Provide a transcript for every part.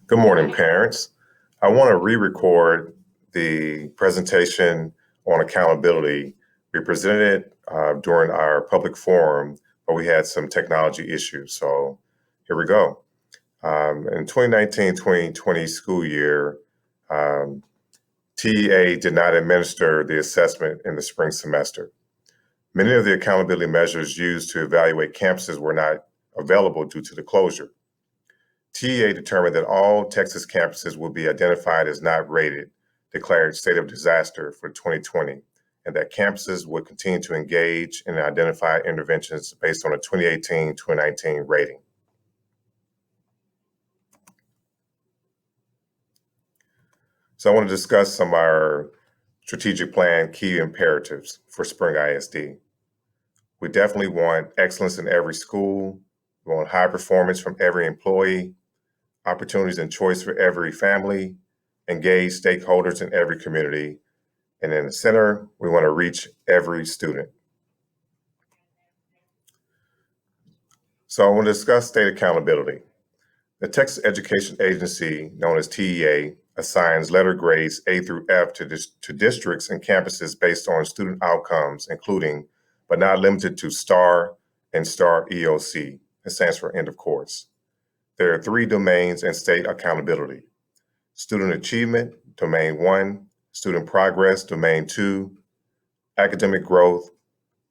Good morning, parents. I want to re-record the presentation on accountability. We presented it during our public forum, but we had some technology issues. So here we go. In 2019-2020 school year, TEA did not administer the assessment in the spring semester. Many of the accountability measures used to evaluate campuses were not available due to the closure. TEA determined that all Texas campuses will be identified as not rated, declared state of disaster for 2020, and that campuses would continue to engage in identified interventions based on a 2018-2019 rating. So I want to discuss some of our strategic plan key imperatives for Spring ISD. We definitely want excellence in every school. We want high performance from every employee, opportunities and choice for every family, engage stakeholders in every community, and in the center, we want to reach every student. So I want to discuss state accountability. The Texas Education Agency, known as TEA, assigns letter grades A through F to districts and campuses based on student outcomes, including, but not limited to, STAR and STAR EOC. It stands for end of course. There are three domains in state accountability: student achievement, domain 1, student progress, domain 2, academic growth,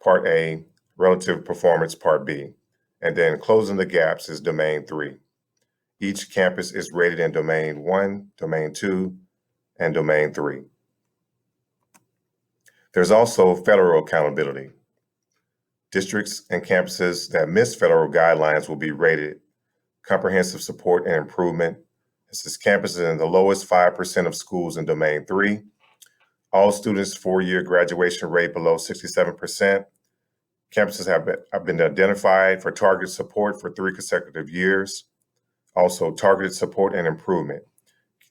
part A, relative performance, part B, and then closing the gaps is domain 3. Each campus is rated in domain 1, domain 2, and domain 3. There's also federal accountability. Districts and campuses that miss federal guidelines will be rated comprehensive support and improvement. This is campuses in the lowest 5% of schools in domain 3. All students 4-year graduation rate below 67%. Campuses have been identified for target support for 3 consecutive years. Also, targeted support and improvement.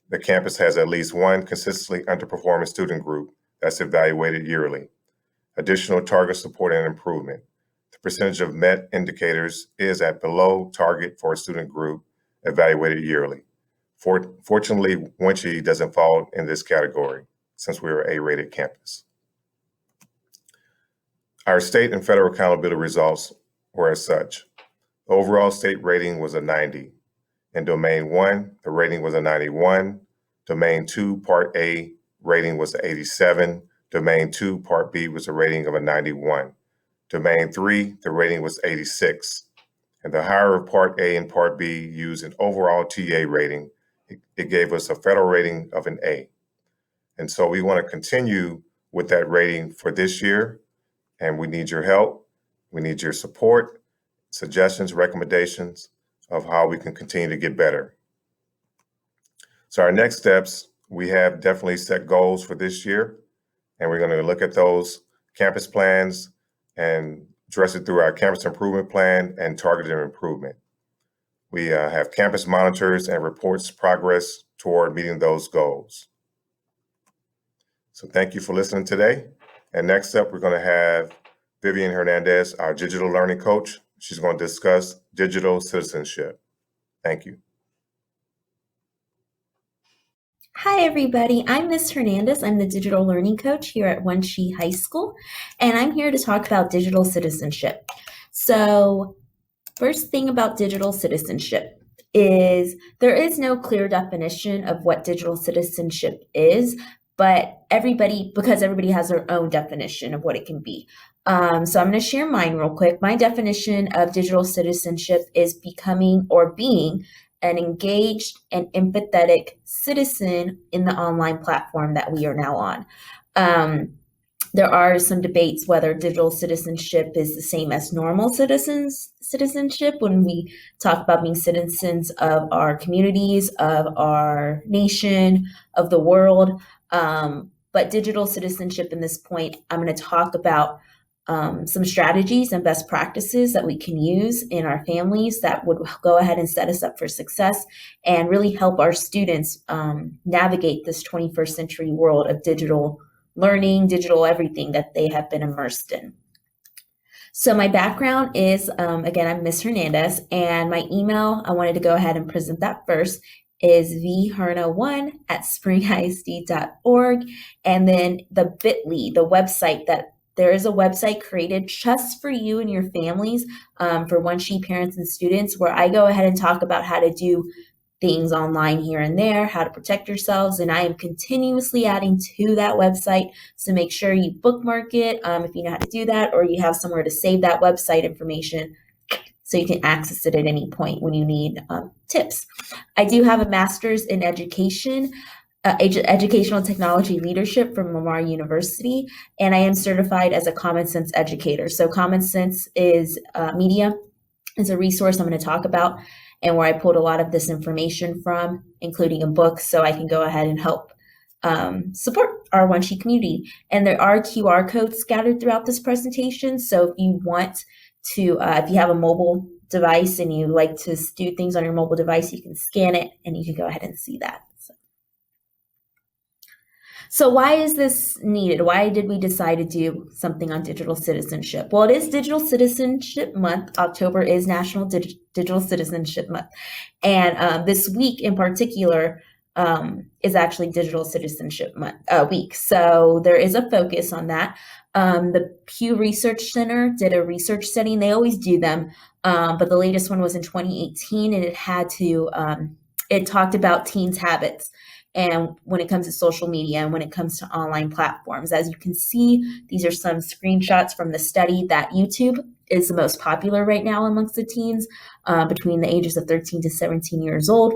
The campus has at least one consistently underperforming student group that's evaluated yearly. Additional target support and improvement. The percentage of met indicators is at below target for a student group evaluated yearly. Fortunately, Wunsche doesn't fall in this category since we are an A-rated campus. Our state and federal accountability results were as such. The overall state rating was a 90. In domain 1, the rating was a 91. Domain 2, part A, rating was 87. Domain 2, part B was a rating of a 91. Domain 3, the rating was 86. And the higher of part A and part B used an overall TA rating, it gave us a federal rating of an A. And so we want to continue with that rating for this year, and we need your help. We need your support, suggestions, recommendations of how we can continue to get better. So our next steps, we have definitely set goals for this year, and we're going to look at those campus plans and address it through our campus improvement plan and targeted improvement. We have campus monitors and reports progress toward meeting those goals. So thank you for listening today. And next up, we're going to have Oliver-Hernandez, our digital learning coach. She's going to discuss digital citizenship. Thank you. Hi, everybody. I'm Ms. Hernandez. I'm the digital learning coach here at Wunsche High School, and I'm here to talk about digital citizenship. So first thing about digital citizenship is there is no clear definition of what digital citizenship is, but because everybody has their own definition of what it can be. So I'm going to share mine real quick. My definition of digital citizenship is becoming or being an engaged and empathetic citizen in the online platform that we are now on. There are some debates whether digital citizenship is the same as normal citizenship when we talk about being citizens of our communities, of our nation, of the world. But digital citizenship in this point, I'm going to talk about some strategies and best practices that we can use in our families that would go ahead and set us up for success and really help our students navigate this 21st century world of digital learning, digital everything that they have been immersed in. So my background is, again, I'm Ms. Hernandez, and my email, I wanted to go ahead and present that first, is vherna1@springhisd.org. And then the bit.ly, the website, that there is a website created just for you and your families, for Wunsche parents and students, where I go ahead and talk about how to do things online here and there, how to protect yourselves. And I am continuously adding to that website. So make sure you bookmark it if you know how to do that, or you have somewhere to save that website information so you can access it at any point when you need tips. I do have a master's in education, educational technology leadership from Lamar University, and I am certified as a common sense educator. So common sense is media, is a resource I'm going to talk about, and where I pulled a lot of this information from, including a book, so I can go ahead and help support our Wunsche community. And there are QR codes scattered throughout this presentation. So if you want to, if you have a mobile device and you like to do things on your mobile device, you can scan it and you can go ahead and see that. So why is this needed? Why did we decide to do something on digital citizenship? Well, it is Digital Citizenship Month. October is National Digital Citizenship Month. And this week in particular is actually Digital Citizenship Week. So there is a focus on that. The Pew Research Center did a research study, and they always do them. But the latest one was in 2018, and it talked about teens' habits. And when it comes to social media and when it comes to online platforms, as you can see, these are some screenshots from the study that YouTube is the most popular right now amongst the teens between the ages of 13 to 17 years old.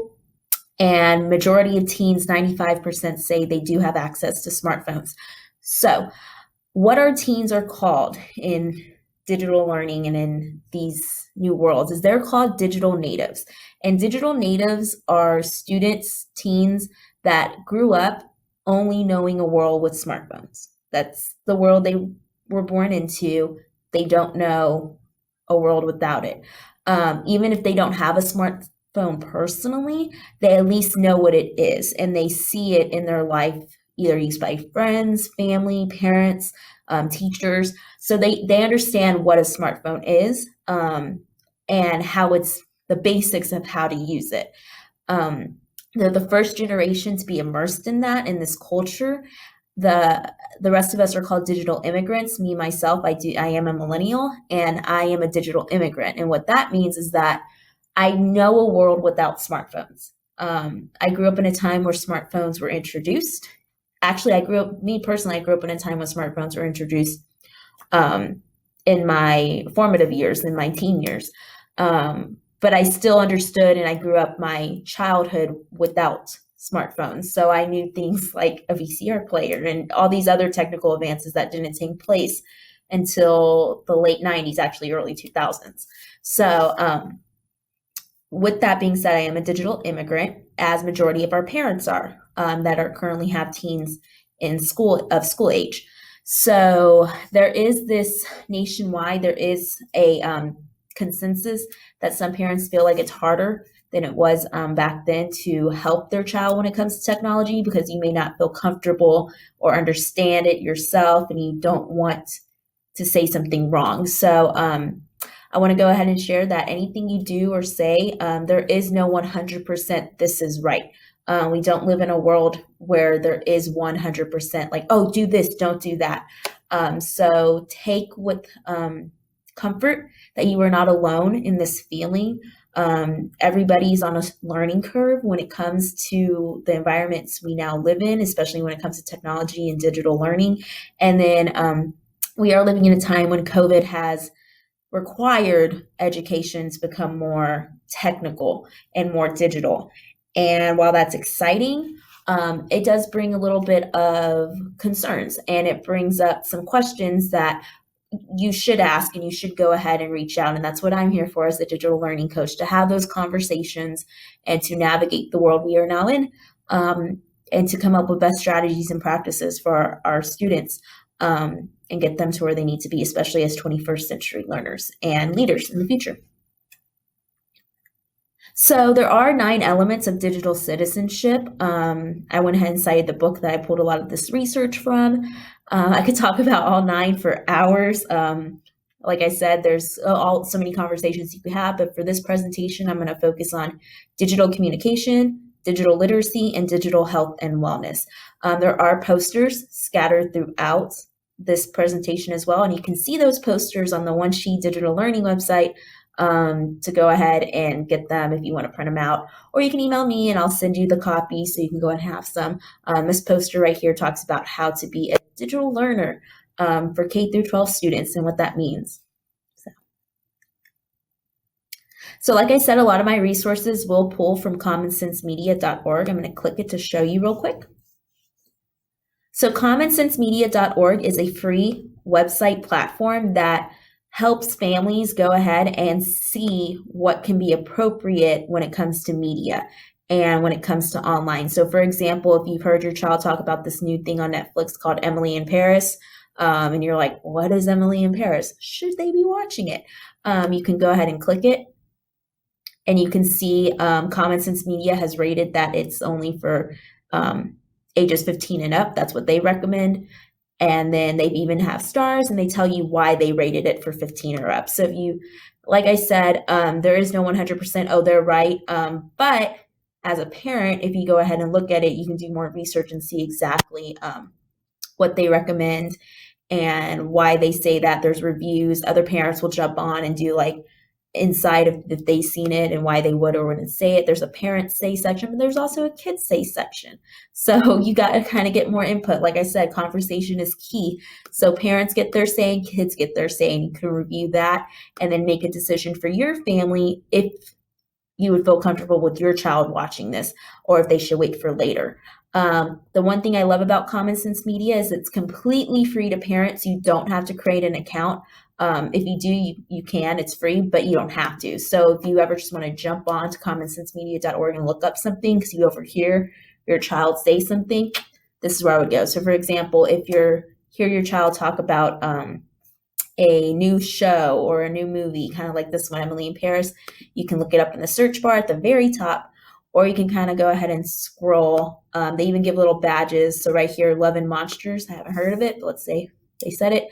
And majority of teens, 95%, say they do have access to smartphones. So what our teens are called in digital learning and in these new worlds is they're called digital natives. And digital natives are students, teens, that grew up only knowing a world with smartphones. That's the world they were born into. They don't know a world without it. Even if they don't have a smartphone personally, they at least know what it is, and they see it in their life, either used by friends, family, parents, teachers. So they understand what a smartphone is and how it's the basics of how to use it. They're the first generation to be immersed in that, in this culture. The rest of us are called digital immigrants. Me, myself, I am a millennial, and I am a digital immigrant. And what that means is that I know a world without smartphones. I grew up in a time where smartphones were introduced. Actually, I grew up in a time when smartphones were introduced in my formative years, in my teen years. But I still understood, and I grew up my childhood without smartphones. So I knew things like a VCR player and all these other technical advances that didn't take place until the late 90s, actually early 2000s. So with that being said, I am a digital immigrant, as majority of our parents are that are currently have teens in school age. So there is this nationwide, there is a consensus that some parents feel like it's harder than it was back then to help their child when it comes to technology, because you may not feel comfortable or understand it yourself and you don't want to say something wrong. So I want to go ahead and share that anything you do or say, there is no 100% this is right. We don't live in a world where there is 100% like, oh, do this, don't do that. So take with comfort that you are not alone in this feeling. Everybody's on a learning curve when it comes to the environments we now live in, especially when it comes to technology and digital learning. And then we are living in a time when COVID has required education to become more technical and more digital. And while that's exciting, it does bring a little bit of concerns, and it brings up some questions that you should ask, and you should go ahead and reach out. And that's what I'm here for as a digital learning coach, to have those conversations and to navigate the world we are now in, and to come up with best strategies and practices for our students and get them to where they need to be, especially as 21st century learners and leaders in the future. So there are 9 elements of digital citizenship. I went ahead and cited the book that I pulled a lot of this research from. I could talk about all 9 for hours. Like I said, there's so many conversations you could have, but for this presentation, I'm going to focus on digital communication, digital literacy, and digital health and wellness. There are posters scattered throughout this presentation as well, and you can see those posters on the Wunsche Digital Learning website to go ahead and get them if you want to print them out, or you can email me and I'll send you the copy so you can go and have some. This poster right here talks about how to be a digital learner for K through 12 students and what that means. So like I said, a lot of my resources will pull from commonsensemedia.org. I'm going to click it to show you real quick. So commonsensemedia.org is a free website platform that helps families go ahead and see what can be appropriate when it comes to media and when it comes to online. So for example, if you've heard your child talk about this new thing on Netflix called Emily in Paris, and you're like, what is Emily in Paris? Should they be watching it? You can go ahead and click it. And you can see Common Sense Media has rated that it's only for ages 15 and up. That's what they recommend. And then they even have stars and they tell you why they rated it for 15 or up. So if you, like I said, there is no 100%, oh, they're right. But as a parent, if you go ahead and look at it, you can do more research and see exactly what they recommend and why they say that. There's reviews. Other parents will jump on and do like inside of if they've seen it and why they would or wouldn't say it. There's a parent say section, but there's also a kids say section. So you got to kind of get more input. Like I said, conversation is key. So parents get their say and kids get their say, and you can review that and then make a decision for your family if you would feel comfortable with your child watching this or if they should wait for later. The one thing I love about Common Sense Media is it's completely free to parents. You don't have to create an account. If you do, you can, it's free, but you don't have to. So if you ever just want to jump on to commonsensemedia.org and look up something because you overhear your child say something, this is where I would go. So for example, if you hear your child talk about a new show or a new movie, kind of like this one, Emily in Paris, you can look it up in the search bar at the very top, or you can kind of go ahead and scroll. They even give little badges. So right here, Love and Monsters, I haven't heard of it, but let's say they said it.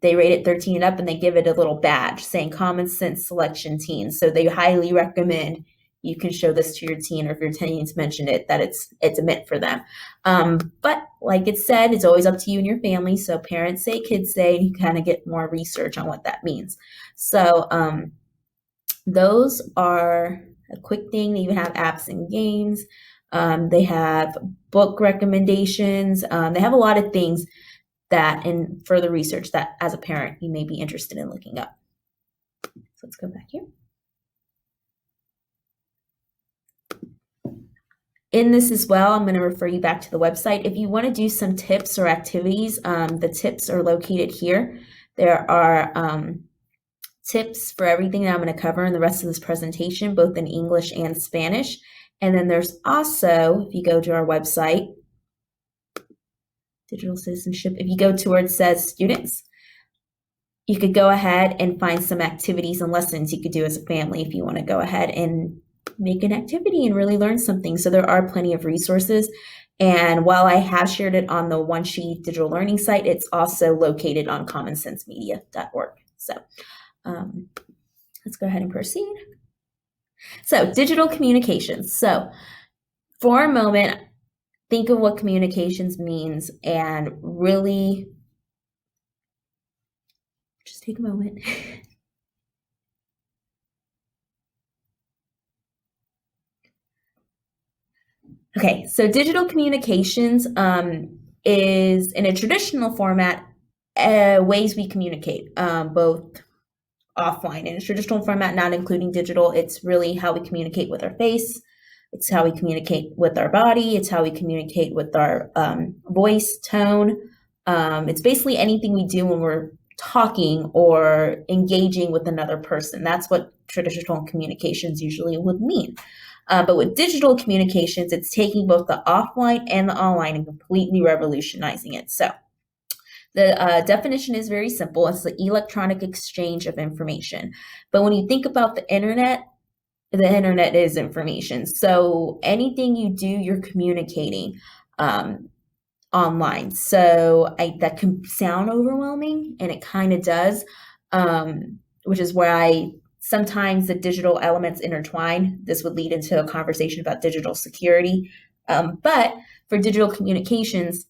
They rate it 13 and up and they give it a little badge saying Common Sense Selection Teen. So they highly recommend you can show this to your teen, or if your teen's mentioned it, that it's meant for them. But like it said, it's always up to you and your family. So parents say, kids say, and you kind of get more research on what that means. So those are a quick thing. They even have apps and games. They have book recommendations. They have a lot of things that and further research that as a parent you may be interested in looking up. So let's go back here. In this as well, I'm going to refer you back to the website. If you want to do some tips or activities, the tips are located here. There are tips for everything that I'm going to cover in the rest of this presentation, both in English and Spanish. And then there's also, if you go to our website, Digital Citizenship, if you go to where it says students, you could go ahead and find some activities and lessons you could do as a family if you want to go ahead and make an activity and really learn something. So there are plenty of resources. And while I have shared it on the Wunsche Digital Learning site, it's also located on commonsensemedia.org. So let's go ahead and proceed. So digital communications. So for a moment, think of what communications means and really just take a moment. Okay, so digital communications is in a traditional format, ways we communicate, both offline. In a traditional format, not including digital, it's really how we communicate with our face. It's how we communicate with our body. It's how we communicate with our voice tone. It's basically anything we do when we're talking or engaging with another person. That's what traditional communications usually would mean. But with digital communications, it's taking both the offline and the online and completely revolutionizing it. So the definition is very simple. It's the electronic exchange of information. But when you think about the internet is information. So anything you do, you're communicating online. So that can sound overwhelming, and it kind of does, which is where I Sometimes the digital elements intertwine. This would lead into a conversation about digital security. But for digital communications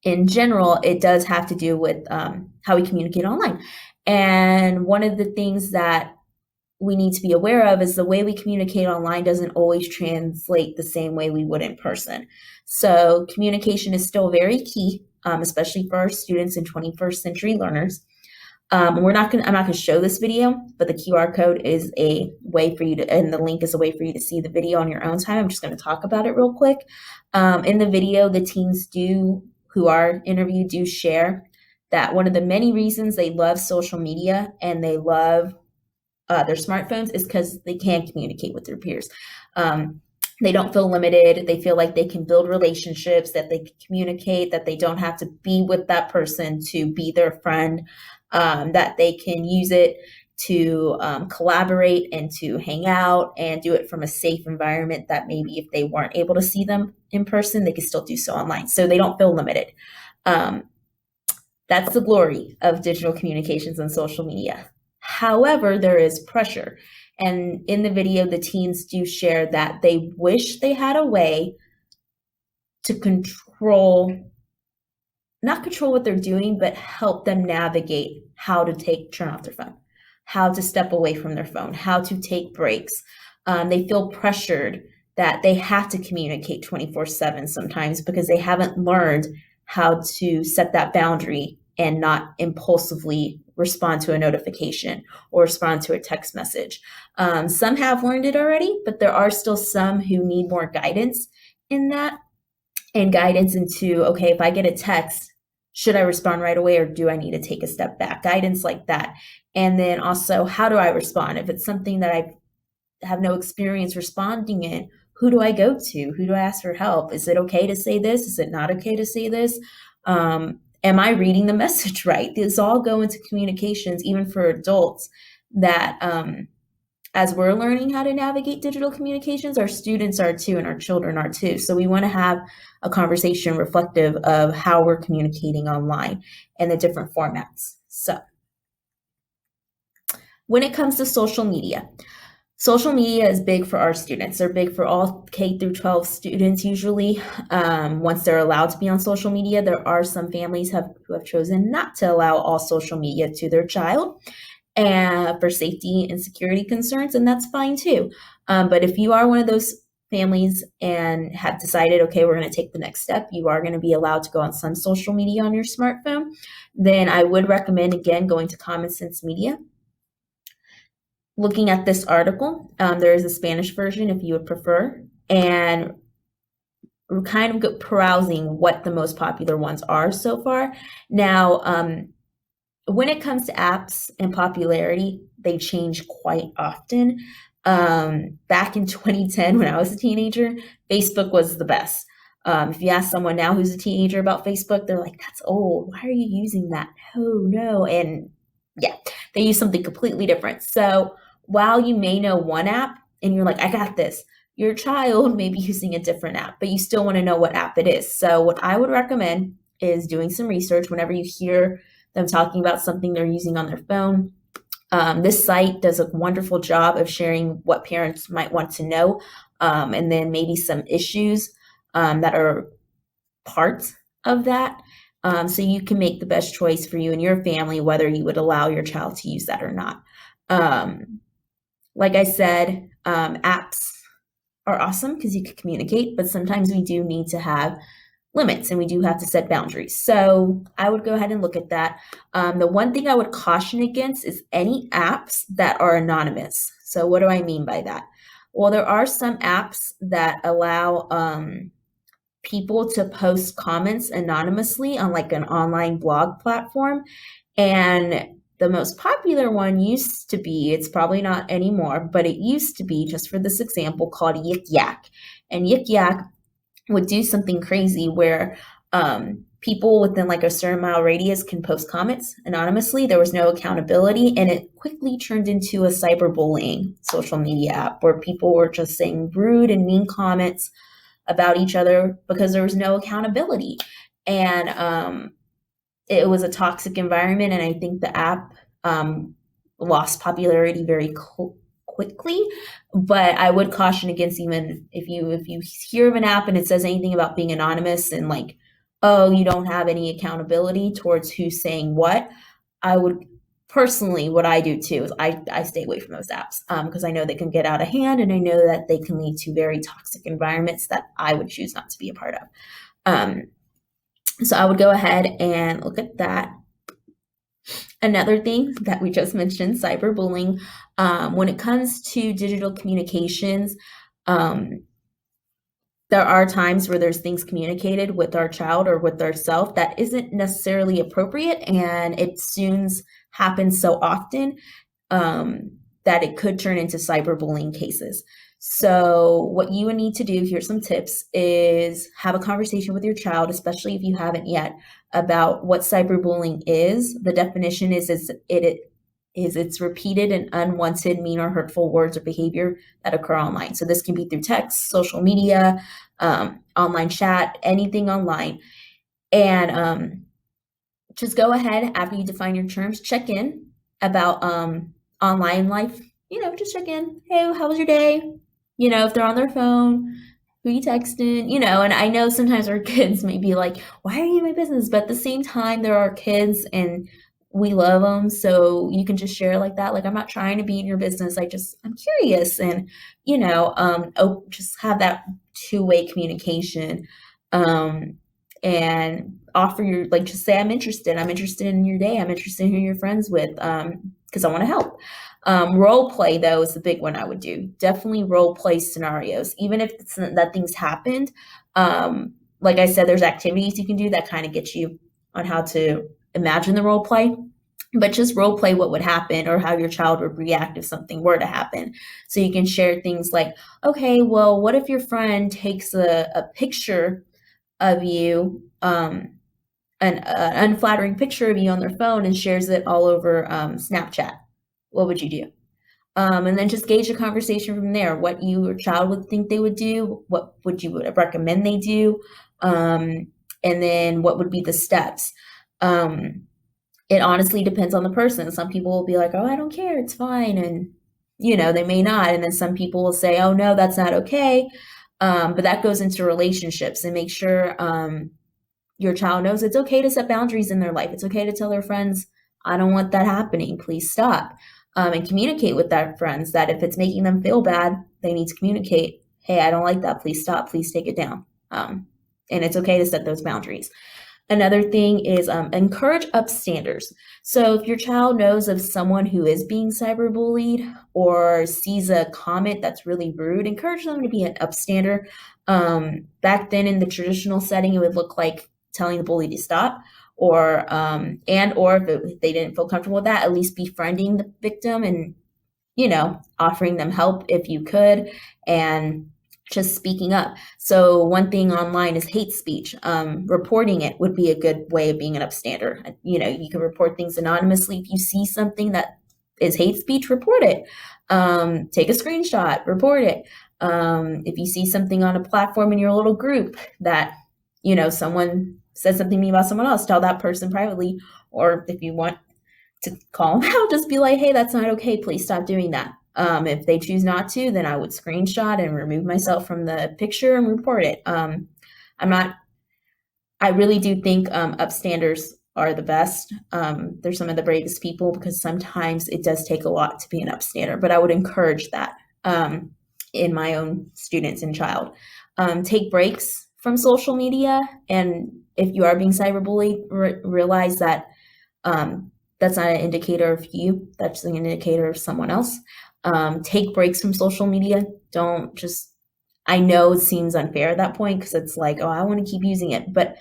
in general, it does have to do with how we communicate online. And one of the things that we need to be aware of is the way we communicate online doesn't always translate the same way we would in person. So communication is still very key, especially for our students and 21st century learners. I'm not going to show this video, but the QR code is a way for you to, and the link is a way for you to see the video on your own time. I'm just going to talk about it real quick. In the video, the teens who are interviewed do share that one of the many reasons they love social media and they love their smartphones is because they can communicate with their peers. They don't feel limited. They feel like they can build relationships, that they can communicate, that they don't have to be with that person to be their friend, that they can use it to collaborate and to hang out and do it from a safe environment that maybe if they weren't able to see them in person, they could still do so online. So they don't feel limited. That's the glory of digital communications and social media. However, there is pressure. And in the video, the teens do share that they wish they had a way to not control what they're doing, but help them navigate how to turn off their phone, how to step away from their phone, how to take breaks. They feel pressured that they have to communicate 24/7 sometimes because they haven't learned how to set that boundary and not impulsively respond to a notification or respond to a text message. Some have learned it already, but there are still some who need more guidance in that, and guidance into, okay, if I get a text, should I respond right away or do I need to take a step back? Guidance like that. And then also, how do I respond? If it's something that I have no experience responding in, who do I go to? Who do I ask for help? Is it okay to say this? Is it not okay to say this? Am I reading the message right? These all go into communications, even for adults, that as we're learning how to navigate digital communications, our students are too, and our children are too. So we want to have a conversation reflective of how we're communicating online and the different formats. So when it comes to social media is big for our students. They're big for all K through 12 students usually. Once they're allowed to be on social media, there are some families who have chosen not to allow all social media to their child and for safety and security concerns, and that's fine too. But if you are one of those families and have decided, okay, we're going to take the next step, you are going to be allowed to go on some social media on your smartphone, then I would recommend, again, going to Common Sense Media. Looking at this article, there is a Spanish version if you would prefer, and we're kind of perusing what the most popular ones are so far. Now, when it comes to apps and popularity, they change quite often. Back in 2010, when I was a teenager, Facebook was the best. If you ask someone now who's a teenager about Facebook, they're like, that's old. Why are you using that? No. And yeah, they use something completely different. So while you may know one app and you're like, I got this, your child may be using a different app, but you still want to know what app it is. So what I would recommend is doing some research whenever you hear them talking about something they're using on their phone. This site does a wonderful job of sharing what parents might want to know, and then maybe some issues that are parts of that. So you can make the best choice for you and your family, whether you would allow your child to use that or not. Like I said, apps are awesome because you can communicate, but sometimes we do need to have limits and we do have to set boundaries. So I would go ahead and look at that. The one thing I would caution against is any apps that are anonymous. So what do I mean by that? Well, there are some apps that allow people to post comments anonymously on like an online blog platform. And the most popular one used to be, it's probably not anymore, but it used to be, just for this example, called Yik Yak. And Yik Yak would do something crazy where people within like a certain mile radius can post comments anonymously. There was no accountability, and it quickly turned into a cyberbullying social media app where people were just saying rude and mean comments about each other because there was no accountability. And it was a toxic environment, and I think the app lost popularity very quickly. But I would caution against, even if you hear of an app and it says anything about being anonymous and like, oh, you don't have any accountability towards who's saying what, I would personally, what I do too is I stay away from those apps because I know they can get out of hand, and I know that they can lead to very toxic environments that I would choose not to be a part of. So I would go ahead and look at that. Another thing that we just mentioned, cyberbullying. When it comes to digital communications, there are times where there's things communicated with our child or with ourself that isn't necessarily appropriate, and it soon happens so often that it could turn into cyberbullying cases. So what you would need to do, here's some tips, is have a conversation with your child, especially if you haven't yet, about what cyberbullying is. The definition is it's repeated and unwanted, mean, or hurtful words or behavior that occur online. So this can be through text, social media, online chat, anything online. And just go ahead after you define your terms, check in about online life. Just check in. Hey, how was your day? If they're on their phone, who you texting? And I know sometimes our kids may be like, why are you in my business? But at the same time, there are kids and we love them. So you can just share like that. Like, I'm not trying to be in your business. I'm curious. And, just have that two-way communication. And offer just say, I'm interested in your day. I'm interested in who you're friends with, because I want to help. Role play, though, is the big one I would do. Definitely role play scenarios, even if it's that things happened. Like I said, there's activities you can do that kind of get you on how to imagine the role play, but just role play what would happen or how your child would react if something were to happen. So you can share things like, okay, well, what if your friend takes a picture of you, an unflattering picture of you on their phone and shares it all over Snapchat? What would you do? And then just gauge a conversation from there. What you or child would think they would do, what would you recommend they do, and then what would be the steps. It honestly depends on the person. Some people will be like, oh, I don't care, it's fine. And, they may not. And then some people will say, oh, no, that's not okay. But that goes into relationships, and make sure your child knows it's okay to set boundaries in their life. It's okay to tell their friends, I don't want that happening. Please stop. And communicate with their friends that if it's making them feel bad, they need to communicate, hey, I don't like that. Please stop. Please take it down. And it's okay to set those boundaries. Another thing is encourage upstanders. So if your child knows of someone who is being cyberbullied or sees a comment that's really rude, encourage them to be an upstander. Back then in the traditional setting, it would look like telling the bully to stop, or if they didn't feel comfortable with that, at least befriending the victim and, offering them help if you could, and just speaking up. So one thing online is hate speech. Reporting it would be a good way of being an upstander. You can report things anonymously. If you see something that is hate speech, report it. Take a screenshot, report it. If you see something on a platform in your little group that, someone said something mean about someone else, tell that person privately. Or if you want to call them out, just be like, hey, that's not okay. Please stop doing that. If they choose not to, then I would screenshot and remove myself from the picture and report it. I really do think upstanders are the best. They're some of the bravest people, because sometimes it does take a lot to be an upstander, but I would encourage that in my own students and child. Take breaks from social media, and if you are being cyberbullied, realize that that's not an indicator of you, that's an indicator of someone else. Take breaks from social media. I know it seems unfair at that point, because it's like, oh, I want to keep using it, but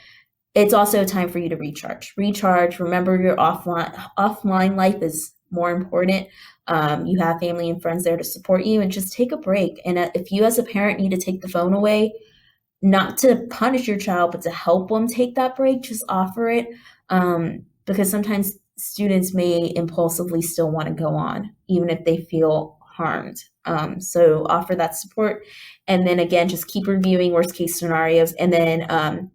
it's also a time for you to recharge. Remember, your offline life is more important. You have family and friends there to support you, and just take a break. And if you as a parent need to take the phone away, not to punish your child, but to help them take that break, just offer it. Because sometimes students may impulsively still want to go on, even if they feel harmed. So offer that support. And then again, just keep reviewing worst case scenarios, and then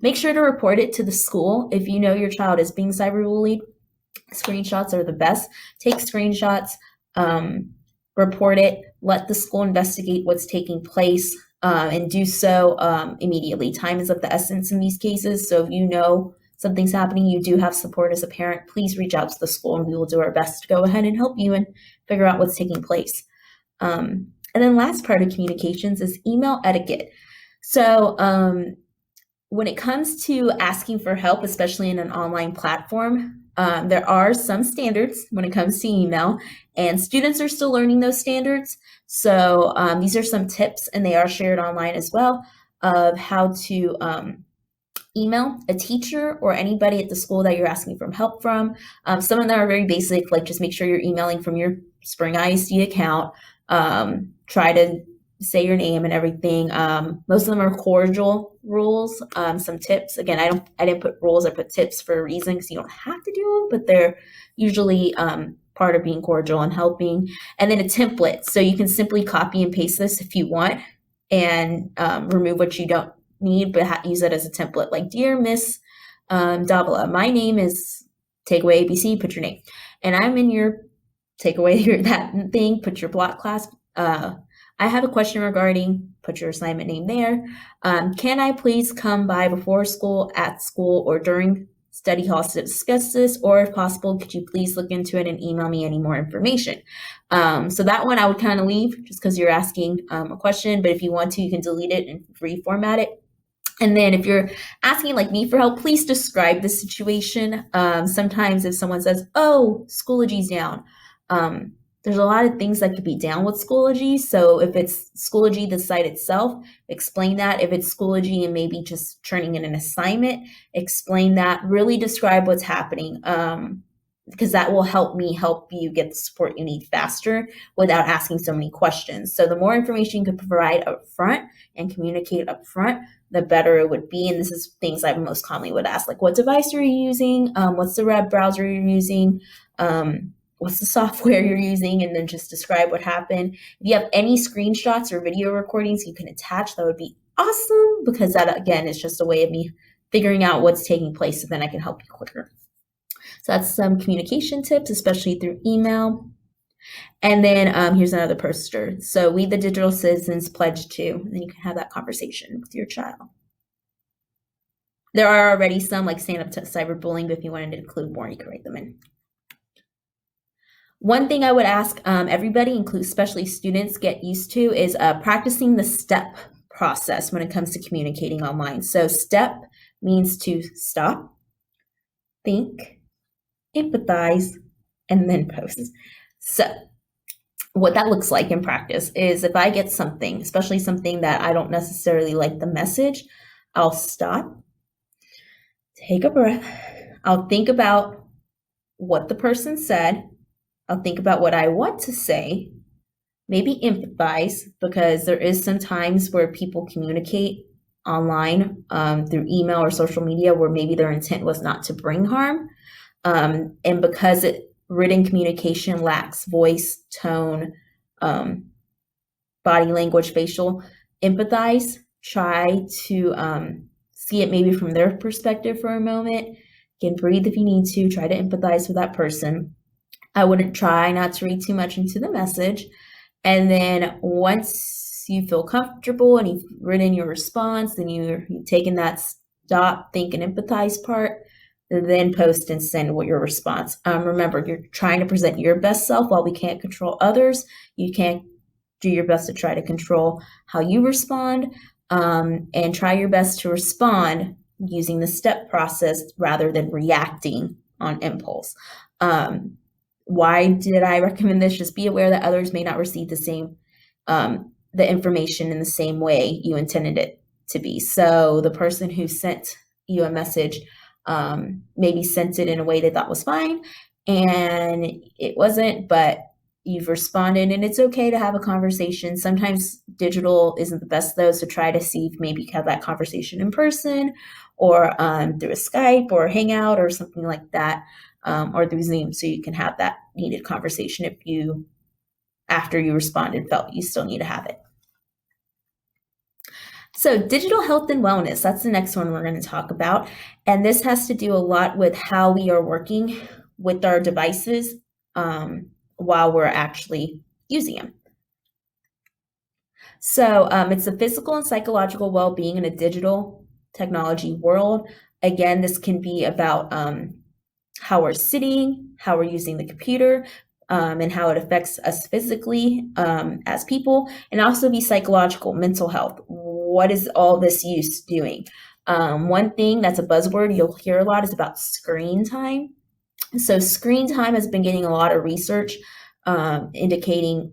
make sure to report it to the school. If you know your child is being cyberbullied, Screenshots are the best. Take screenshots, report it, let the school investigate what's taking place, and do so immediately. Time is of the essence in these cases. So if you know something's happening, you do have support as a parent, please reach out to the school and we will do our best to go ahead and help you and figure out what's taking place. And then last part of communications is email etiquette. So when it comes to asking for help, especially in an online platform, there are some standards when it comes to email, and students are still learning those standards. So these are some tips, and they are shared online as well, of how to email a teacher or anybody at the school that you're asking for help from. Some of them are very basic, like just make sure you're emailing from your Spring ISD account. Try to say your name and everything. Most of them are cordial rules. Some tips. Again, I didn't put rules. I put tips for a reason because you don't have to do them, but they're usually part of being cordial and helping. And then a template. So you can simply copy and paste this if you want and remove what you don't need, but use it as a template. Like, dear Miss Davila, my name is takeaway ABC, put your name. And I'm in your takeaway that thing, put your block class. I have a question regarding, put your assignment name there. Can I please come by before school, at school, or during study halls to discuss this? Or if possible, could you please look into it and email me any more information? So that one I would kind of leave just because you're asking a question, but if you want to, you can delete it and reformat it. And then if you're asking like me for help, please describe the situation. Sometimes if someone says, oh, Schoology's down, there's a lot of things that could be down with Schoology. So if it's Schoology, the site itself, explain that. If it's Schoology and maybe just turning in an assignment, explain that. Really describe what's happening, because that will help me help you get the support you need faster without asking so many questions. So the more information you can provide up front and communicate up front, the better it would be. And this is things I most commonly would ask, like what device are you using? What's the web browser you're using? What's the software you're using? And then just describe what happened. If you have any screenshots or video recordings you can attach, that would be awesome, because that, again, is just a way of me figuring out what's taking place, so then I can help you quicker. So that's some communication tips, especially through email. And then here's another poster. So we, the digital citizens, pledge to, and then you can have that conversation with your child. There are already some, like stand up to cyberbullying, but if you wanted to include more, you can write them in. One thing I would ask everybody, include especially students, get used to is practicing the STEP process when it comes to communicating online. So STEP means to stop, think, empathize, and then post. So what that looks like in practice is if I get something, especially something that I don't necessarily like the message, I'll stop, take a breath, I'll think about what the person said, I'll think about what I want to say, maybe empathize, because there is some times where people communicate online through email or social media where maybe their intent was not to bring harm. And because written communication lacks voice, tone, body language, facial, empathize, try to see it maybe from their perspective for a moment. You can breathe if you need to, try to empathize with that person. I wouldn't try not to read too much into the message. And then once you feel comfortable and you've written your response, then you've taken that stop, think, and empathize part, then post and send your response. Remember, you're trying to present your best self. While we can't control others, you can do your best to try to control how you respond, and try your best to respond using the STEP process rather than reacting on impulse. Why did I recommend this? Just be aware that others may not receive the information in the same way you intended it to be. So the person who sent you a message maybe sent it in a way they thought was fine, and it wasn't, but you've responded, and it's okay to have a conversation. Sometimes digital isn't the best though, so try to see if maybe you can have that conversation in person or through a Skype or Hangout or something like that. Or through Zoom, so you can have that needed conversation if you, after you responded, felt you still need to have it. So digital health and wellness, that's the next one we're going to talk about. And this has to do a lot with how we are working with our devices while we're actually using them. So it's the physical and psychological well-being in a digital technology world. Again, this can be about how we're sitting, how we're using the computer, and how it affects us physically as people, and also be psychological, mental health. What is all this use doing? One thing that's a buzzword you'll hear a lot is about screen time. So screen time has been getting a lot of research indicating,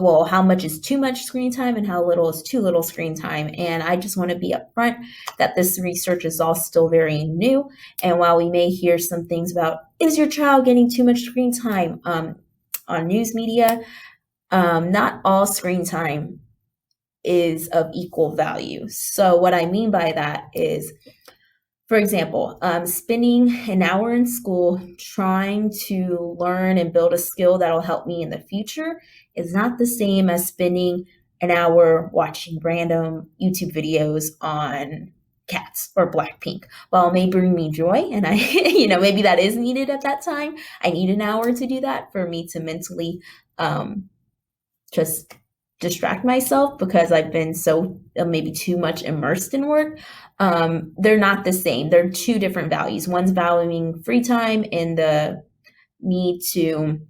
well, how much is too much screen time and how little is too little screen time. And I just want to be upfront that this research is all still very new. And while we may hear some things about, is your child getting too much screen time on news media, not all screen time is of equal value. So what I mean by that is, for example, spending an hour in school trying to learn and build a skill that'll help me in the future is not the same as spending an hour watching random YouTube videos on cats or Blackpink. While it may bring me joy, and I, maybe that is needed at that time, I need an hour to do that for me to mentally just distract myself because I've been so maybe too much immersed in work. They're not the same. They're two different values. One's valuing free time and the need to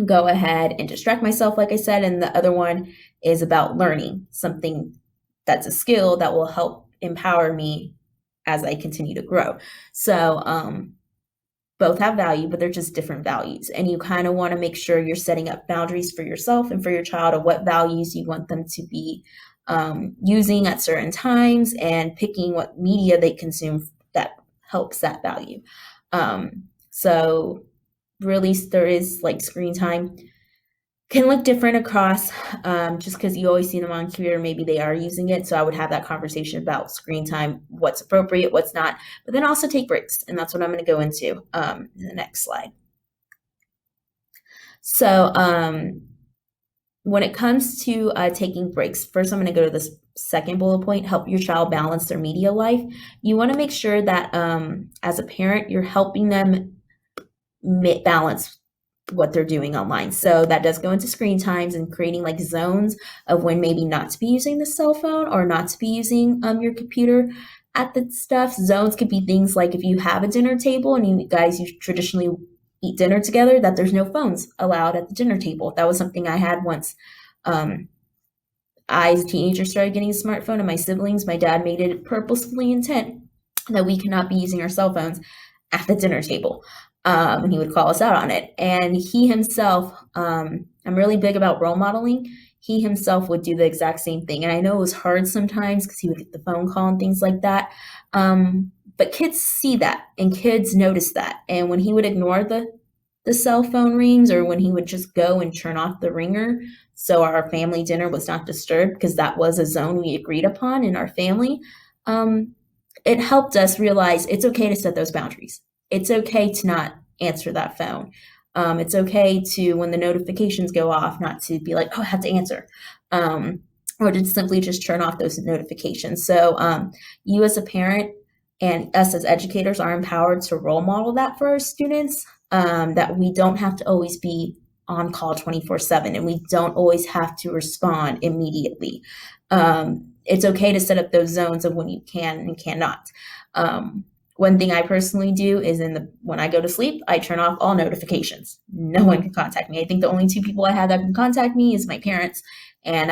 go ahead and distract myself, like I said, and the other one is about learning something that's a skill that will help empower me as I continue to grow. So both have value, but they're just different values. And you kind of want to make sure you're setting up boundaries for yourself and for your child of what values you want them to be using at certain times and picking what media they consume that helps that value. So really there is like screen time can look different across just because you always see them on computer, maybe they are using it. So I would have that conversation about screen time, what's appropriate, what's not, but then also take breaks. And that's what I'm going to go into in the next slide. So when it comes to taking breaks, first I'm going to go to this second bullet point, help your child balance their media life. You want to make sure that as a parent, you're helping them balance what they're doing online. So that does go into screen times and creating like zones of when maybe not to be using the cell phone or not to be using your computer at the stuff. Zones could be things like if you have a dinner table and you guys traditionally eat dinner together, that there's no phones allowed at the dinner table. That was something I had once. I, as a teenager, started getting a smartphone, and my siblings, my dad made it purposefully intent that we cannot be using our cell phones at the dinner table. And he would call us out on it. And he himself, I'm really big about role modeling. He himself would do the exact same thing. And I know it was hard sometimes because he would get the phone call and things like that. But kids see that and kids notice that. And when he would ignore the cell phone rings, or when he would just go and turn off the ringer so our family dinner was not disturbed, because that was a zone we agreed upon in our family, it helped us realize it's okay to set those boundaries. It's okay to not answer that phone. It's okay to, when the notifications go off, not to be like, oh, I have to answer, or to simply just turn off those notifications. So you as a parent and us as educators are empowered to role model that for our students, that we don't have to always be on call 24/7 and we don't always have to respond immediately. It's okay to set up those zones of when you can and cannot. One thing I personally do is when I go to sleep, I turn off all notifications. No one can contact me. I think the only two people I have that can contact me is my parents. And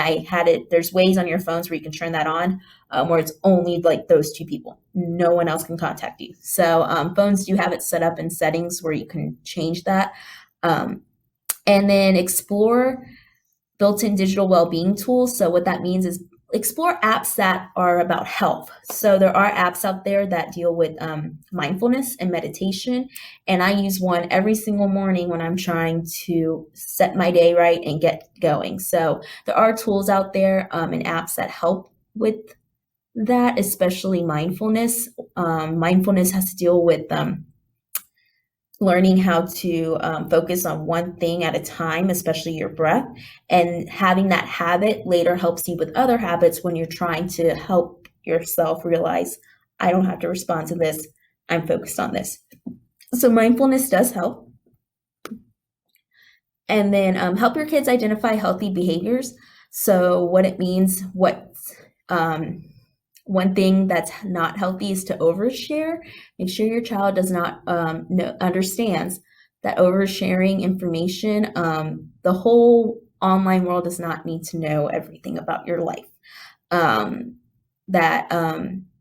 there's ways on your phones where you can turn that on, where it's only like those two people. No one else can contact you. So phones do have it set up in settings where you can change that. And then explore built-in digital well-being tools. So what that means is explore apps that are about health. So there are apps out there that deal with mindfulness and meditation. And I use one every single morning when I'm trying to set my day right and get going. So there are tools out there and apps that help with that, especially mindfulness. Mindfulness has to deal with learning how to focus on one thing at a time, especially your breath, and having that habit later helps you with other habits when you're trying to help yourself realize, I don't have to respond to this. I'm focused on this. So mindfulness does help. And then help your kids identify healthy behaviors. So what it means, one thing that's not healthy is to overshare. Make sure your child does not understands that oversharing information, the whole online world does not need to know everything about your life. That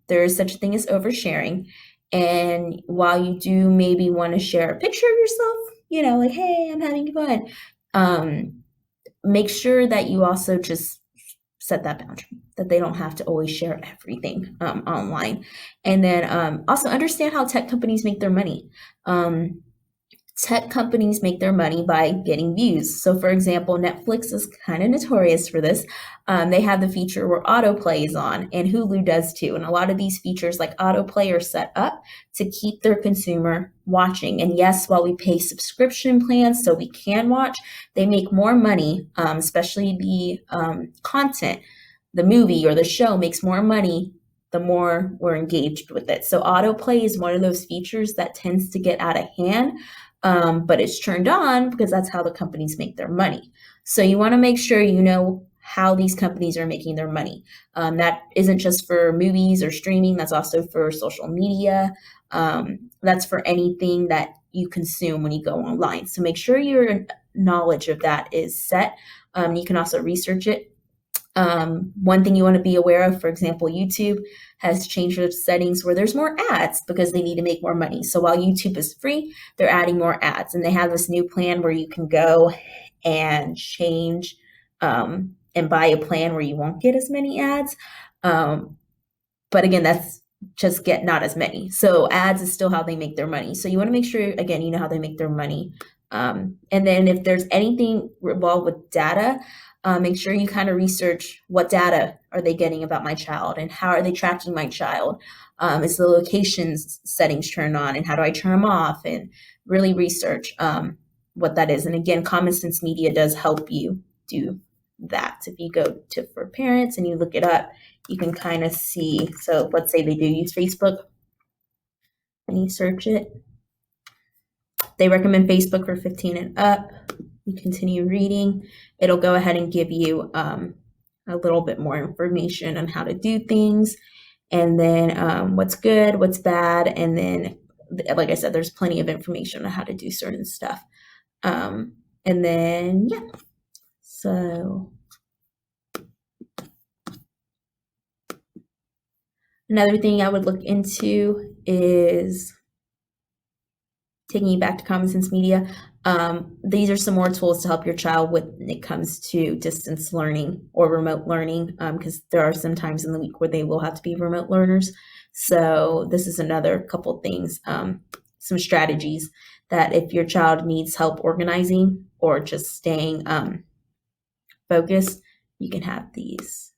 there is such a thing as oversharing. And while you do maybe want to share a picture of yourself, like, hey, I'm having fun, make sure that you also just set that boundary, that they don't have to always share everything online. And then also understand how tech companies make their money. Tech companies make their money by getting views. So for example, Netflix is kind of notorious for this. They have the feature where autoplay is on, and Hulu does too. And a lot of these features like autoplay are set up to keep their consumer watching. And yes, while we pay subscription plans so we can watch, they make more money, especially the content, the movie or the show makes more money the more we're engaged with it. So autoplay is one of those features that tends to get out of hand. But it's turned on because that's how the companies make their money. So you want to make sure you know how these companies are making their money. That isn't just for movies or streaming, that's also for social media. That's for anything that you consume when you go online. So make sure your knowledge of that is set. You can also research it. One thing you want to be aware of, for example, YouTube has changed their settings where there's more ads because they need to make more money. So while YouTube is free, they're adding more ads, and they have this new plan where you can go and change and buy a plan where you won't get as many ads. But again, that's just not as many. So ads is still how they make their money. So you want to make sure, again, you know how they make their money. And then if there's anything involved with data, make sure you kind of research what data are they getting about my child and how are they tracking my child. Is the locations settings turned on and how do I turn them off, and really research what that is. And again, Common Sense Media does help you do that. If you go to for parents and you look it up, you can kind of see. So let's say they do use Facebook and you search it. They recommend Facebook for 15 and up. You continue reading, it'll go ahead and give you a little bit more information on how to do things, and then what's good, what's bad, and then, like I said, there's plenty of information on how to do certain stuff. And then, yeah, so another thing I would look into is taking you back to Common Sense Media. These are some more tools to help your child when it comes to distance learning or remote learning, because there are some times in the week where they will have to be remote learners. So this is another couple things, some strategies that if your child needs help organizing or just staying focused, you can have these.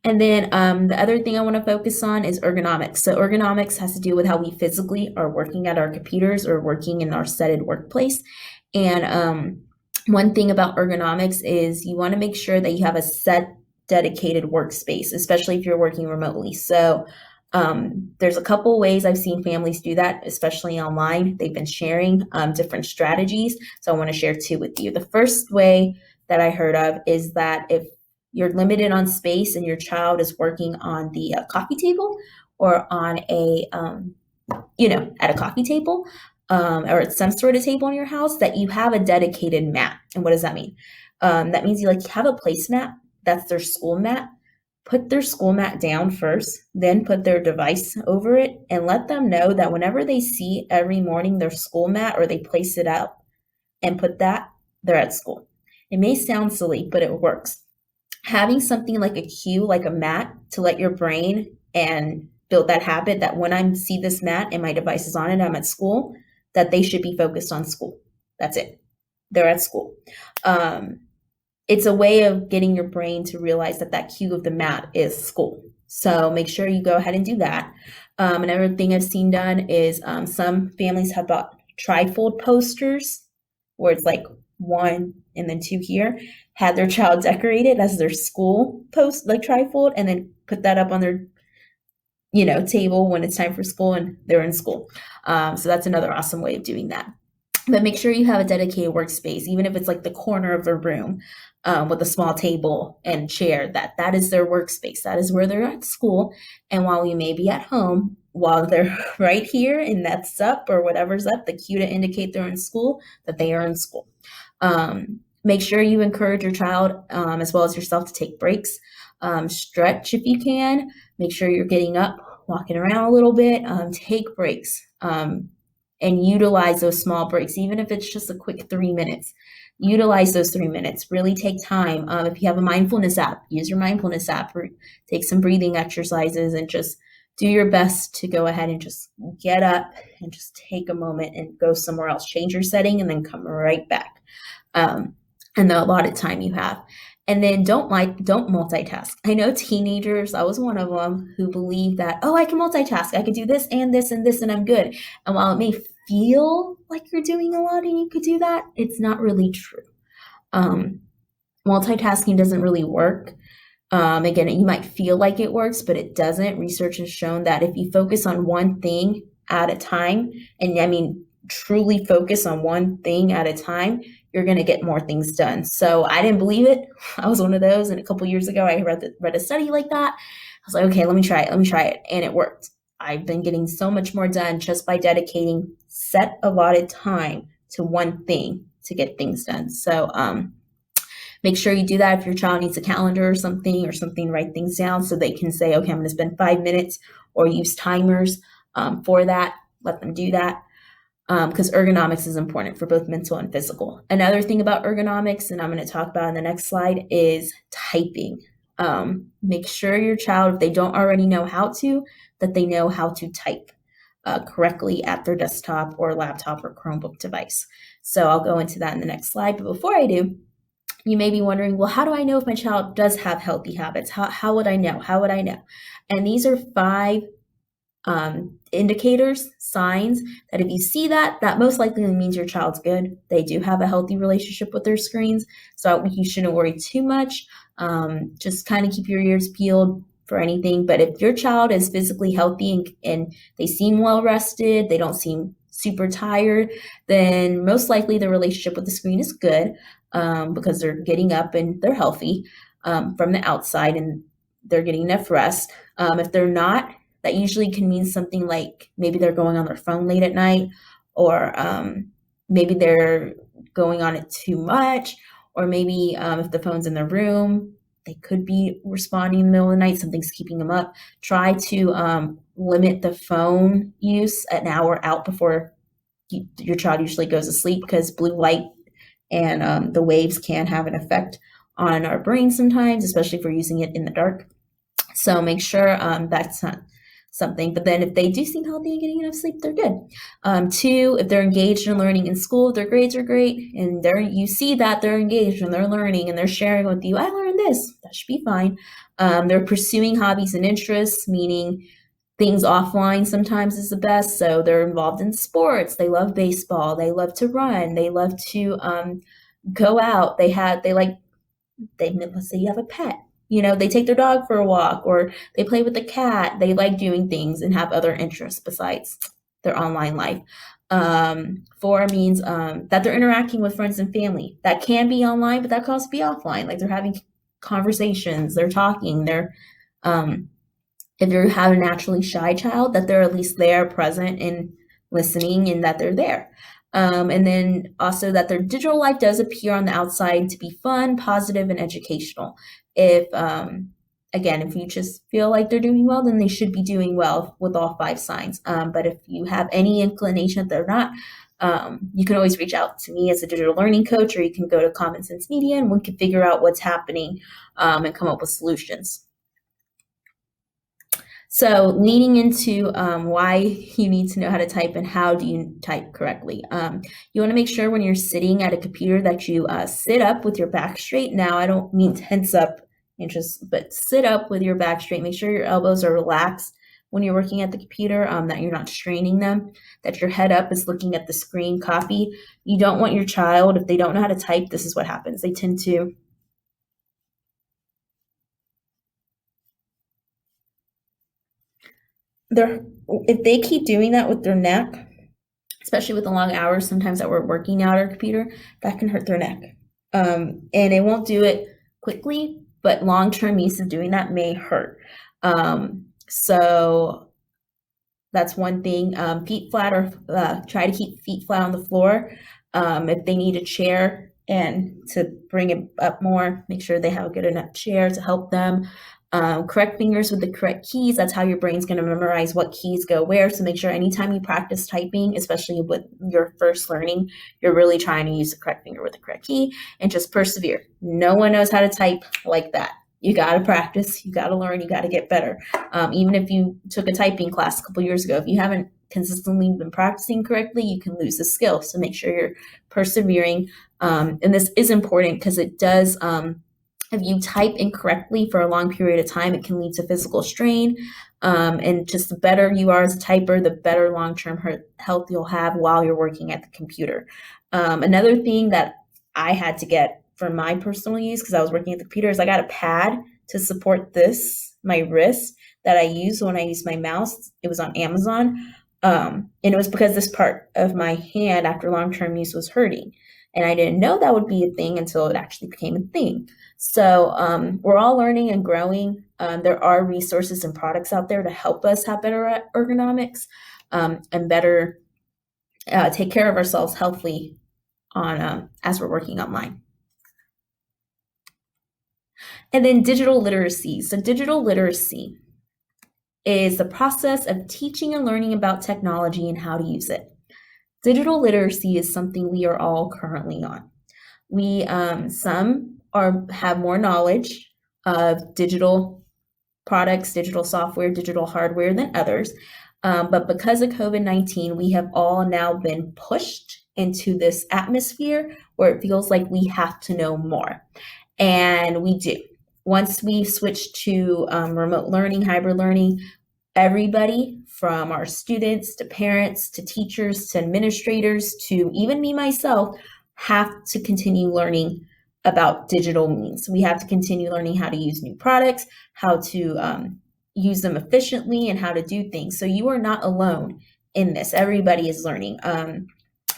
And then the other thing I want to focus on is ergonomics. So ergonomics has to do with how we physically are working at our computers or working in our setted workplace. And one thing about ergonomics is you want to make sure that you have a set dedicated workspace, especially if you're working remotely. So there's a couple ways I've seen families do that, especially online. They've been sharing different strategies. So I want to share two with you. The first way that I heard of is that if you're limited on space and your child is working on the coffee table or on a, at a coffee table or at some sort of table in your house, that you have a dedicated mat. And what does that mean? That means you have a placemat. That's their school mat. Put their school mat down first, then put their device over it, and let them know that whenever they see every morning their school mat or they place it out and put that, they're at school. It may sound silly, but it works. Having something like a cue, like a mat, to let your brain and build that habit that when I see this mat and my device is on it, I'm at school, that they should be focused on school. That's it. They're at school. It's a way of getting your brain to realize that cue of the mat is school. So make sure you go ahead and do that. Another thing I've seen done is some families have bought trifold posters where it's like one and then two here, had their child decorated as their school post, like trifold, and then put that up on their table when it's time for school and they're in school. So that's another awesome way of doing that. But make sure you have a dedicated workspace, even if it's like the corner of a room with a small table and chair. That is their workspace. That is where they're at school. And while we may be at home, while they're right here and that's up or whatever's up, the cue to indicate they're in school, that they are in school. Make sure you encourage your child as well as yourself to take breaks. Stretch if you can. Make sure you're getting up, walking around a little bit. Take breaks. And utilize those small breaks, even if it's just a quick 3 minutes. Utilize those 3 minutes. Really take time. If you have a mindfulness app, use your mindfulness app. Or take some breathing exercises and just do your best to go ahead and just get up and just take a moment and go somewhere else. Change your setting and then come right back. And the allotted time you have. And then don't multitask. I know teenagers, I was one of them, who believe that, I can multitask. I could do this and this and this and I'm good. And while it may feel like you're doing a lot and you could do that, it's not really true. Multitasking doesn't really work. Again, you might feel like it works, but it doesn't. Research has shown that if you focus on one thing at a time, and I mean truly focus on one thing at a time, you're going to get more things done. So I didn't believe it. I was one of those. And a couple years ago, I read a study like that. I was like, okay, let me try it. And it worked. I've been getting so much more done just by dedicating set allotted time to one thing to get things done. So make sure you do that. If your child needs a calendar or something, write things down so they can say, okay, I'm going to spend 5 minutes, or use timers for that. Let them do that. Because ergonomics is important for both mental and physical. Another thing about ergonomics, and I'm going to talk about in the next slide, is typing. Make sure your child, if they don't already know how to, that they know how to type correctly at their desktop or laptop or Chromebook device. So I'll go into that in the next slide. But before I do, you may be wondering, well, how do I know if my child does have healthy habits? How would I know? And these are 5 indicators, signs that if you see that most likely means your child's good. They do have a healthy relationship with their screens. So you shouldn't worry too much. Just kind of keep your ears peeled for anything. But if your child is physically healthy and they seem well rested, they don't seem super tired, then most likely the relationship with the screen is good because they're getting up and they're healthy from the outside and they're getting enough rest. If they're not, that usually can mean something like maybe they're going on their phone late at night, or maybe they're going on it too much, or maybe if the phone's in their room, they could be responding in the middle of the night, something's keeping them up. Try to limit the phone use an hour out before your child usually goes to sleep, because blue light and the waves can have an effect on our brain sometimes, especially if we're using it in the dark. So make sure that's not something. But then if they do seem healthy and getting enough sleep, they're good. 2, if they're engaged in learning in school, their grades are great, and you see that they're engaged and they're learning and they're sharing with you, I learned this, that should be fine. They're pursuing hobbies and interests, meaning things offline sometimes is the best. So they're involved in sports. They love baseball. They love to run. They love to go out. Let's say you have a pet. They take their dog for a walk, or they play with the cat. They like doing things and have other interests besides their online life. 4 means that they're interacting with friends and family. That can be online, but that can also be offline. Like they're having conversations, they're talking, if you have a naturally shy child, that they're at least there, present and listening, and that they're there. And then also that their digital life does appear on the outside to be fun, positive, and educational. If you just feel like they're doing well, then they should be doing well with all 5 signs. But if you have any inclination that they're not, you can always reach out to me as a digital learning coach, or you can go to Common Sense Media and we can figure out what's happening and come up with solutions. So leading into why you need to know how to type and how do you type correctly. You want to make sure when you're sitting at a computer that you sit up with your back straight. Now, I don't mean tense up, but sit up with your back straight. Make sure your elbows are relaxed when you're working at the computer, that you're not straining them, that your head up is looking at the screen. Copy. You don't want your child, if they don't know how to type, this is what happens. They tend to if they keep doing that with their neck, especially with the long hours sometimes that we're working out our computer, that can hurt their neck. And it won't do it quickly, but long-term use of doing that may hurt. So that's one thing. Feet flat, or try to keep feet flat on the floor. If they need a chair and to bring it up more, make sure they have a good enough chair to help them. Correct fingers with the correct keys. That's how your brain's going to memorize what keys go where. So make sure anytime you practice typing, especially with your first learning, you're really trying to use the correct finger with the correct key, and just persevere. No one knows how to type like that. You got to practice, you got to learn, you got to get better. Even if you took a typing class a couple years ago, if you haven't consistently been practicing correctly, you can lose the skill. So make sure you're persevering. And this is important because it does, if you type incorrectly for a long period of time, it can lead to physical strain. And just the better you are as a typer, the better long-term health you'll have while you're working at the computer. Another thing that I had to get for my personal use, because I was working at the computer, is I got a pad to support my wrist that I use when I use my mouse. It was on Amazon. And it was because this part of my hand after long-term use was hurting. And I didn't know that would be a thing until it actually became a thing. So we're all learning and growing. There are resources and products out there to help us have better ergonomics and better take care of ourselves healthily as we're working online. And then digital literacy. So digital literacy is the process of teaching and learning about technology and how to use it. Digital literacy is something we are all currently on. We some have more knowledge of digital products, digital software, digital hardware than others. But because of COVID-19, we have all now been pushed into this atmosphere where it feels like we have to know more. And we do. Once we switch to remote learning, hybrid learning, everybody from our students to parents to teachers to administrators to even me myself have to continue learning about digital means. We have to continue learning how to use new products, how to use them efficiently, and how to do things. So you are not alone in this. Everybody is learning.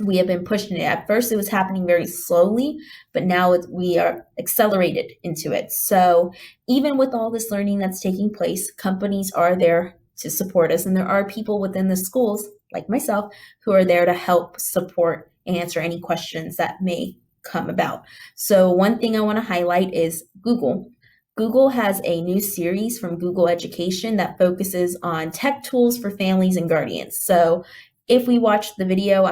We have been pushing it. At first, it was happening very slowly, but now we are accelerated into it. So even with all this learning that's taking place, companies are there to support us. And there are people within the schools, like myself, who are there to help support and answer any questions that may come about. So one thing I want to highlight is Google. Google has a new series from Google Education that focuses on tech tools for families and guardians. So if we watch the video,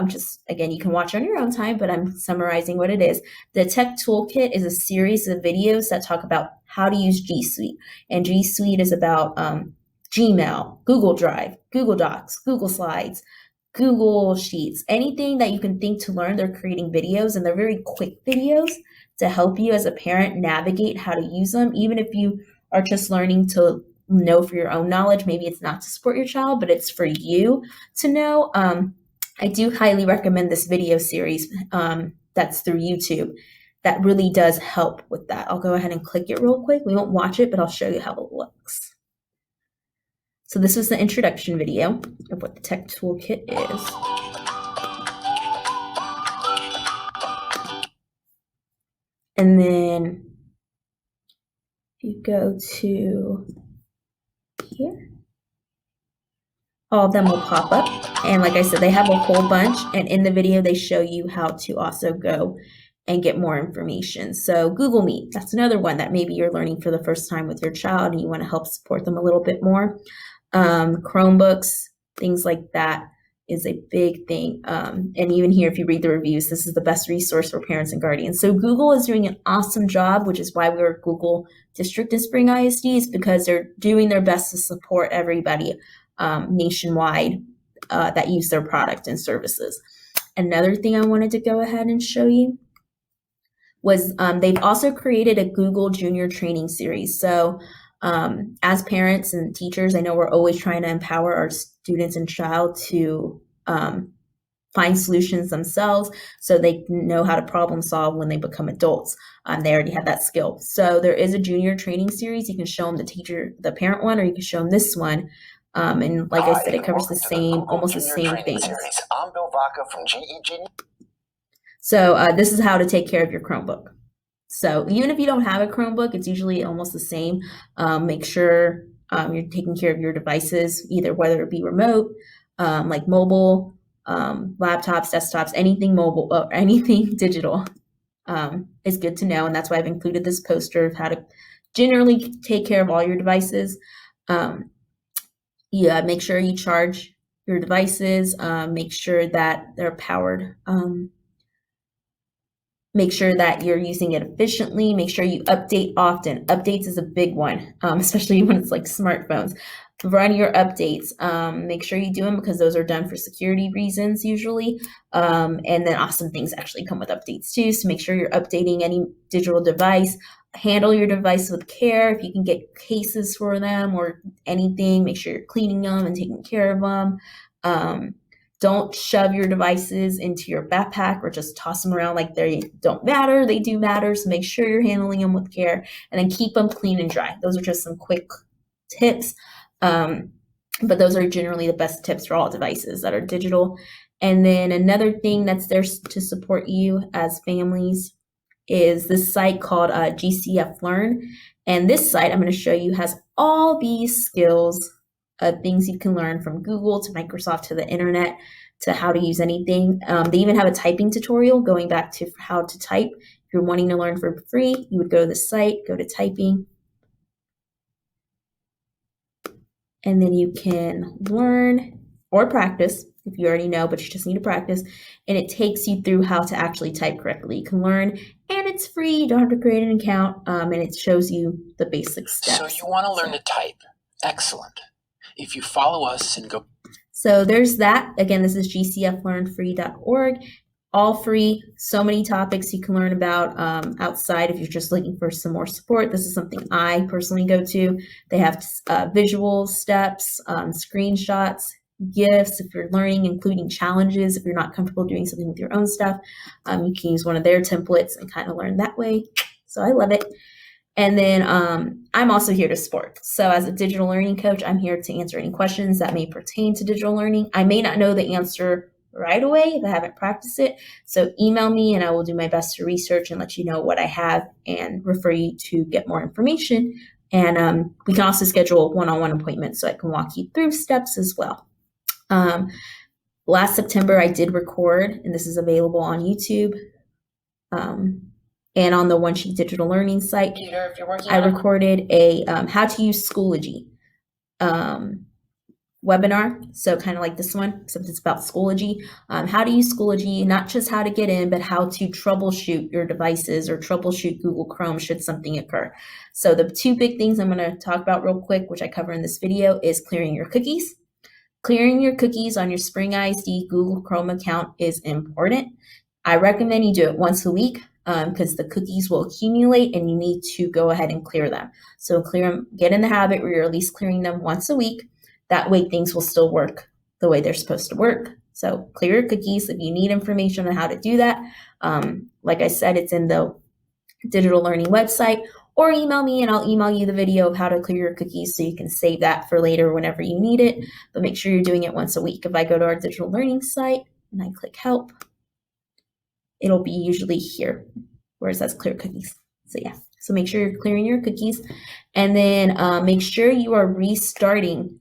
again, you can watch on your own time, but I'm summarizing what it is. The Tech Toolkit is a series of videos that talk about how to use G Suite. And G Suite is about Gmail, Google Drive, Google Docs, Google Slides, Google Sheets, anything that you can think to learn. They're creating videos, and they're very quick videos to help you as a parent navigate how to use them. Even if you are just learning to know for your own knowledge, maybe it's not to support your child, but it's for you to know. I do highly recommend this video series that's through YouTube that really does help with that. I'll go ahead and click it real quick. We won't watch it, but I'll show you how it looks. So this was the introduction video of what the Tech Toolkit is. And then you go to here, all of them will pop up. And like I said, they have a whole bunch. And in the video, they show you how to also go and get more information. So Google Meet, that's another one that maybe you're learning for the first time with your child and you want to help support them a little bit more. Chromebooks, things like that is a big thing. And even here, if you read the reviews, this is the best resource for parents and guardians. So Google is doing an awesome job, which is why we're a Google District in Spring ISDs, because they're doing their best to support everybody nationwide that use their product and services. Another thing I wanted to go ahead and show you was they've also created a Google Junior Training Series. So as parents and teachers, I know we're always trying to empower our students and child to find solutions themselves so they know how to problem solve when they become adults. They already have that skill. So there is a junior training series. You can show them the parent one, or you can show them this one. And like I said, it covers the same, almost the same things. I'm Bill Vaca from GEG. So this is how to take care of your Chromebook. So even if you don't have a Chromebook, it's usually almost the same. Make sure you're taking care of your devices, either whether it be remote, like mobile, laptops, desktops, anything mobile or anything digital is good to know. And that's why I've included this poster of how to generally take care of all your devices. Yeah, make sure you charge your devices, make sure that they're powered. Make sure that you're using it efficiently. Make sure you update often. Updates is a big one, especially when it's like smartphones. Run your updates. Make sure you do them because those are done for security reasons usually. And then awesome things actually come with updates too. So make sure you're updating any digital device. Handle your device with care. If you can get cases for them or anything, make sure you're cleaning them and taking care of them. Don't shove your devices into your backpack or just toss them around like they don't matter. They do matter. So make sure you're handling them with care and then keep them clean and dry. Those are just some quick tips. But those are generally the best tips for all devices that are digital. And then another thing that's there to support you as families is this site called GCF Learn. And this site I'm going to show you has all these skills, things you can learn from Google to Microsoft to the internet to how to use anything. They even have a typing tutorial going back to how to type. If you're wanting to learn for free, you would go to the site, go to typing, and then you can learn or practice if you already know, but you just need to practice. And it takes you through how to actually type correctly. You can learn, and it's free. You don't have to create an account, and it shows you the basic steps. So you want to learn to type. Excellent. If you follow us and go. So there's that. Again, this is gcflearnfree.org. All free. So many topics you can learn about outside if you're just looking for some more support. This is something I personally go to. They have visual steps, screenshots, gifts if you're learning, including challenges. If you're not comfortable doing something with your own stuff, you can use one of their templates and kind of learn that way. So I love it. And then I'm also here to support. So as a digital learning coach, I'm here to answer any questions that may pertain to digital learning. I may not know the answer right away if I haven't practiced it. So email me and I will do my best to research and let you know what I have and refer you to get more information. And we can also schedule one-on-one appointments so I can walk you through steps as well. Last September, I did record, and this is available on YouTube. And on the Wunsche Digital Learning site, Peter, if you're working I recorded a how to use Schoology webinar. So kind of like this one, except it's about Schoology. How to use Schoology, not just how to get in, but how to troubleshoot your devices or troubleshoot Google Chrome should something occur. So the two big things I'm going to talk about real quick, which I cover in this video, is clearing your cookies. Clearing your cookies on your Spring ISD Google Chrome account is important. I recommend you do it once a week because the cookies will accumulate and you need to go ahead and clear them. So clear them, get in the habit where you're at least clearing them once a week. That way things will still work the way they're supposed to work. So clear your cookies. If you need information on how to do that, like I said, it's in the digital learning website, or email me and I'll email you the video of how to clear your cookies so you can save that for later whenever you need it. But make sure you're doing it once a week. If I go to our digital learning site and I click help, it'll be usually here where it says clear cookies. So yeah, so make sure you're clearing your cookies, and then make sure you are restarting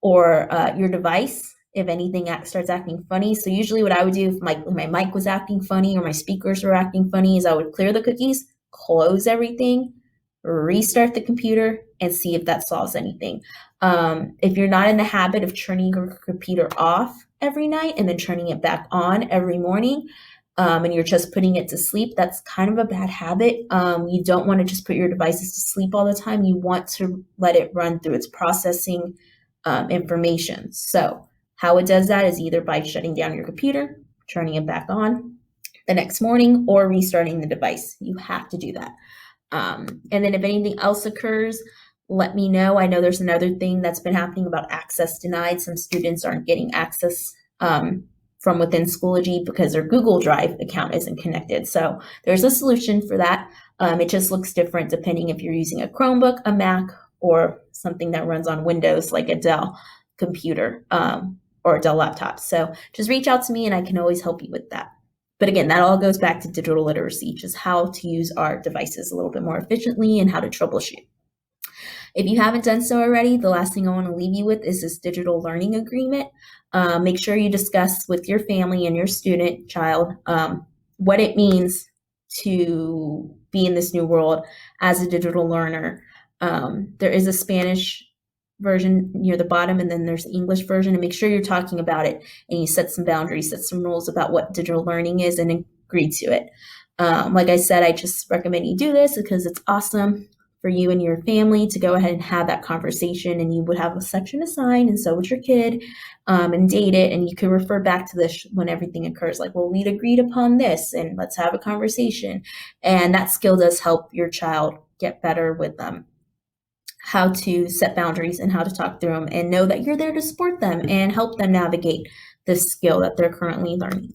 or your device if anything starts acting funny. So usually what I would do if my mic was acting funny or my speakers were acting funny is I would clear the cookies, close everything, restart the computer, and see if that solves anything. If you're not in the habit of turning your computer off every night and then turning it back on every morning, and you're just putting it to sleep, that's kind of a bad habit. You don't want to just put your devices to sleep all the time. You want to let it run through its processing information. So how it does that is either by shutting down your computer, turning it back on the next morning, or restarting the device. You have to do that. And then if anything else occurs, let me know. I know there's another thing that's been happening about access denied. Some students aren't getting access from within Schoology because their Google Drive account isn't connected. So there's a solution for that. It just looks different depending if you're using a Chromebook, a Mac, or something that runs on Windows like a Dell computer or a Dell laptop. So just reach out to me and I can always help you with that. But again, that all goes back to digital literacy, just how to use our devices a little bit more efficiently and how to troubleshoot. If you haven't done so already, the last thing I want to leave you with is this digital learning agreement. Make sure you discuss with your family and your student, child, what it means to be in this new world as a digital learner. There is a Spanish version near the bottom, and then there's the English version, and make sure you're talking about it and you set some boundaries, set some rules about what digital learning is and agree to it. Like I said, I just recommend you do this because it's awesome for you and your family to go ahead and have that conversation, and you would have a section assigned, and so would your kid, and date it, and you can refer back to this when everything occurs, like, well, we'd agreed upon this, and let's have a conversation. And that skill does help your child get better with how to set boundaries and how to talk through them, and know that you're there to support them and help them navigate this skill that they're currently learning.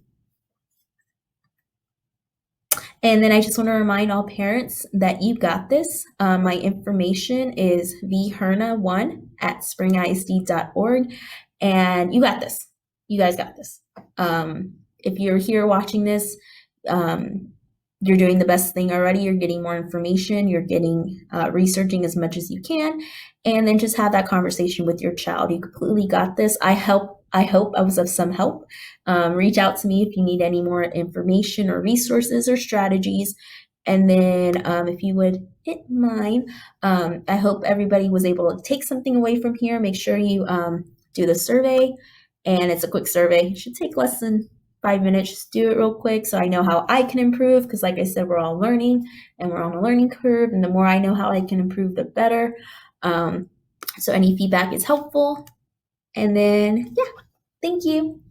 And then I just want to remind all parents that you've got this. My information is vherna1@springisd.org, and you got this. You guys got this. If you're here watching this, you're doing the best thing already. You're getting more information. You're getting researching as much as you can, and then just have that conversation with your child. You completely got this. I hope I was of some help. Reach out to me if you need any more information or resources or strategies. And then if you would hit mine, I hope everybody was able to take something away from here. Make sure you do the survey, and it's a quick survey. It should take less than 5 minutes. Just do it real quick so I know how I can improve, because like I said, we're all learning and we're on a learning curve, and the more I know how I can improve, the better. So any feedback is helpful. And then, yeah, thank you.